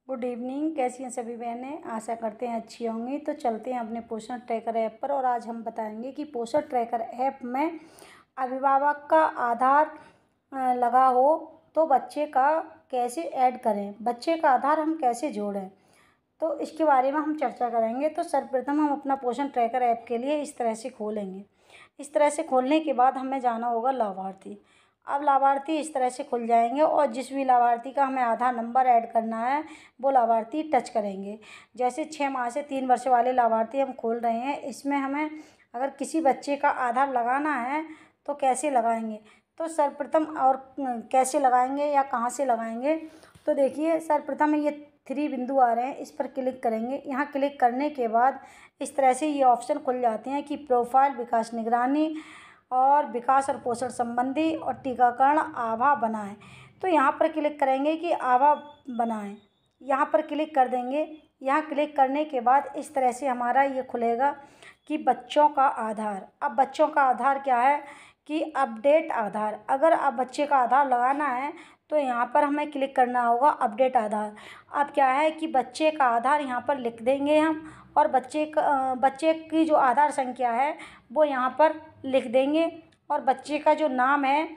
Good evening. कैसी हैं सभी बहनें? आशा करते हैं अच्छी होंगी। तो चलते हैं अपने पोषण ट्रैकर ऐप पर और आज हम बताएंगे कि पोषण ट्रैकर ऐप में अभिभावक का आधार लगा हो तो बच्चे का कैसे ऐड करें, बच्चे का आधार हम कैसे जोड़ें, तो इसके बारे में हम चर्चा करेंगे। तो सर्वप्रथम हम अपना पोषण ट्रैकर ऐप के लिए इस तरह से खोलेंगे। इस तरह से खोलने के बाद हमें जाना होगा लाभार्थी। अब लाभार्थी इस तरह से खुल जाएंगे और जिस भी लाभार्थी का हमें आधार नंबर ऐड करना है वो लाभार्थी टच करेंगे। जैसे 6 माह से 3 वर्ष वाले लाभार्थी हम खोल रहे हैं। इसमें हमें अगर किसी बच्चे का आधार लगाना है तो कैसे लगाएंगे, तो सर्वप्रथम और कैसे लगाएंगे या कहाँ से लगाएंगे, तो देखिए सर्वप्रथम ये 3 बिंदु आ रहे हैं, इस पर क्लिक करेंगे। यहाँ क्लिक करने के बाद इस तरह से ये ऑप्शन खुल जाते हैं कि प्रोफाइल, विकास निगरानी और विकास और पोषण संबंधी और टीकाकरण आभा बनाएं। तो यहाँ पर क्लिक करेंगे कि आभा बनाएं, यहाँ पर क्लिक कर देंगे। यहाँ क्लिक करने के बाद इस तरह से हमारा ये खुलेगा कि बच्चों का आधार। अब बच्चों का आधार क्या है कि अपडेट आधार। अगर अब बच्चे का आधार लगाना है तो यहाँ पर हमें क्लिक करना होगा अपडेट आधार। अब क्या है कि बच्चे का आधार यहाँ पर लिख देंगे हम और बच्चे की जो आधार संख्या है वो यहाँ पर लिख देंगे और बच्चे का जो नाम है,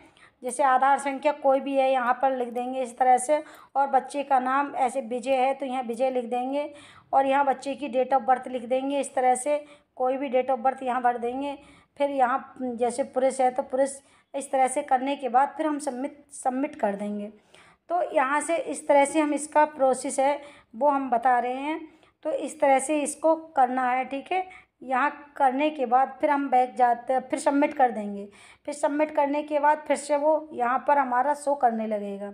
जैसे आधार संख्या कोई भी है यहाँ पर लिख देंगे इस तरह से। और बच्चे का नाम ऐसे विजय है तो यहाँ विजय लिख देंगे और यहाँ बच्चे की डेट ऑफ बर्थ लिख देंगे इस तरह से, कोई भी डेट ऑफ बर्थ यहाँ भर देंगे। फिर यहाँ जैसे पुरुष है तो पुरुष, इस तरह से करने के बाद फिर हम सबमिट कर देंगे। तो यहाँ से इस तरह से हम इसका प्रोसेस है वो हम बता रहे हैं। तो इस तरह से इसको करना है, ठीक है। यहाँ करने के बाद फिर हम बैक जाते हैं, फिर सबमिट कर देंगे। फिर सबमिट करने के बाद फिर से वो यहाँ पर हमारा शो करने लगेगा।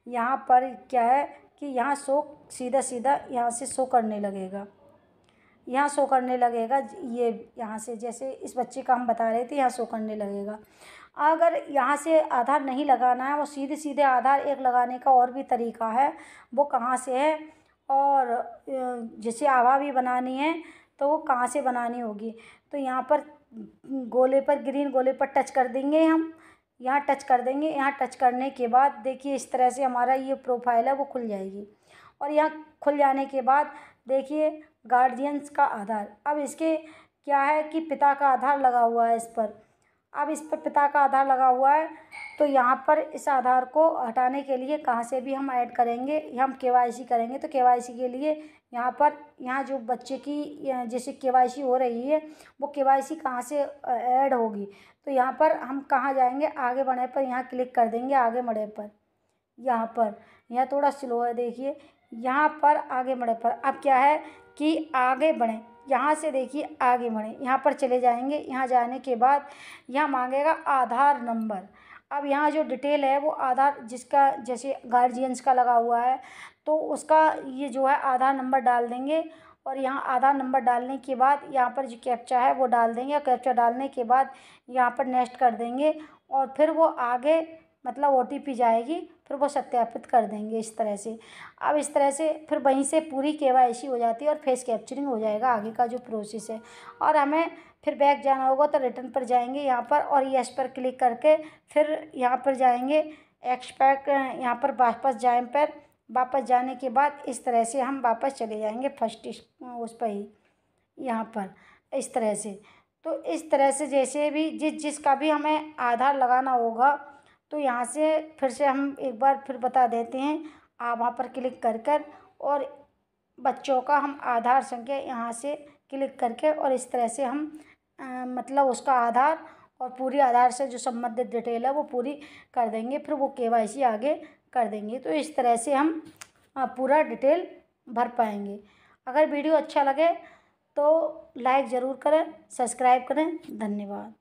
यहाँ पर क्या है कि यहाँ शो सीधा सीधा यहाँ से शो करने लगेगा, यहाँ शो करने लगेगा। ये यहाँ से जैसे इस बच्चे का हम बता रहे थे यहाँ शो करने लगेगा। अगर यहाँ से आधार नहीं लगाना है, वो सीधे सीधे आधार एक लगाने का और भी तरीका है, वो कहाँ से है और जैसे आभा भी बनानी है तो वो कहाँ से बनानी होगी। तो यहाँ पर गोले पर, ग्रीन गोले पर टच कर देंगे हम, यहाँ टच कर देंगे। यहाँ टच करने के बाद देखिए इस तरह से हमारा ये प्रोफाइल है वो खुल जाएगी। और यहाँ खुल जाने के बाद देखिए गार्जियंस का आधार। अब इसके क्या है कि पिता का आधार लगा हुआ है इस पर। अब इस पर पिता का आधार लगा हुआ है तो यहाँ पर इस आधार को हटाने के लिए कहाँ से भी हम ऐड करेंगे, हम केवाईसी करेंगे। तो केवाईसी के लिए यहाँ पर, यहाँ जो बच्चे की जैसे केवाईसी हो रही है वो केवाईसी कहाँ से ऐड होगी, तो यहाँ पर हम कहाँ जाएंगे, आगे बढ़े पर यहाँ क्लिक कर देंगे। आगे बढ़े पर यहाँ थोड़ा स्लो है, देखिए यहाँ पर आगे बढ़े पर। अब क्या है कि आगे बढ़ें, यहाँ से देखिए आगे बढ़ें, यहाँ पर चले जाएंगे। यहाँ जाने के बाद यहाँ मांगेगा आधार नंबर। अब यहाँ जो डिटेल है वो आधार, जिसका जैसे गार्जियंस का लगा हुआ है तो उसका ये जो है आधार नंबर डाल देंगे। और यहाँ आधार नंबर डालने के बाद यहाँ पर जो कैप्चा है वो डाल देंगे। कैप्चा डालने के बाद यहाँ पर नेक्स्ट कर देंगे और फिर वो आगे मतलब OTP जाएगी, फिर वो सत्यापित कर देंगे इस तरह से। अब इस तरह से फिर वहीं से पूरी KYC हो जाती है और फेस कैप्चरिंग हो जाएगा आगे का जो प्रोसेस है। और हमें फिर बैक जाना होगा तो रिटर्न पर जाएंगे यहाँ पर और यस पर क्लिक करके फिर यहाँ पर जाएंगे एक्सपैक्ट, यहाँ पर वापस जाए पर वापस जाने के बाद इस तरह से हम वापस चले जाएंगे फर्स्ट उस पर ही, यहाँ पर इस तरह से। तो इस तरह से जैसे भी जिसका भी हमें आधार लगाना होगा तो यहाँ से फिर से हम एक बार फिर बता देते हैं। आप वहाँ पर क्लिक कर और बच्चों का हम आधार संख्या यहाँ से क्लिक करके और इस तरह से हम मतलब उसका आधार और पूरी आधार से जो संबंधित डिटेल है वो पूरी कर देंगे। फिर वो KYC आगे कर देंगे। तो इस तरह से हम पूरा डिटेल भर पाएंगे। अगर वीडियो अच्छा लगे तो लाइक ज़रूर करें, सब्सक्राइब करें। धन्यवाद।